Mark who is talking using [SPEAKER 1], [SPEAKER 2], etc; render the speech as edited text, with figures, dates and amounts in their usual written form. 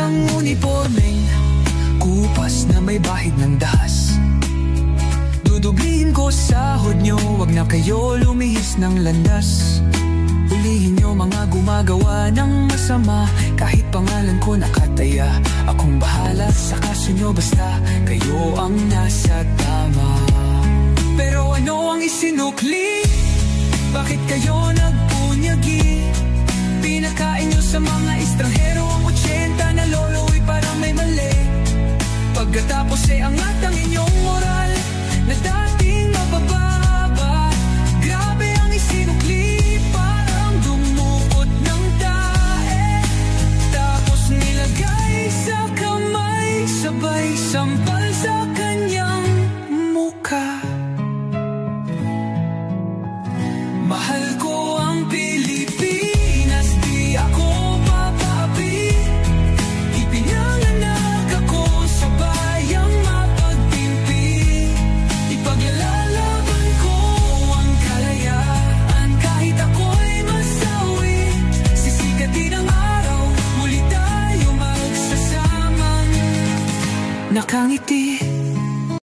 [SPEAKER 1] isang unipormeng kupas na may bahid ng dahas. Dudublihin ko sahod nyo, wag na kayo lumihis ng landas. Hulihin nyo mga gumagawa ng masama, kahit pangalan ko nakataya. Akong bahala sa kaso nyo, basta kayo ang nasa tama. Pero ano ang isinukli? Bakit kayo nagpunyagi? Pinakain nyo sa mga estranghero ang 80 na lolo'y parang may mali. Pagkatapos ay angat ang inyong moral na dating mabababa. Grabe ang isinukli, parang dumukot ng tae. Tapos nilagay sa kamay, sabay sampal sa kanyang mukha. Mahal ko ang Pilipinas, di ako papaapi. Ipinanganak ako sa bayang mapagtimpi. Ipaglalalaban ko ang kalayaan, kahit ako'y masawi. Sisikatin ang araw, muli tayo magsasamang nakangiti.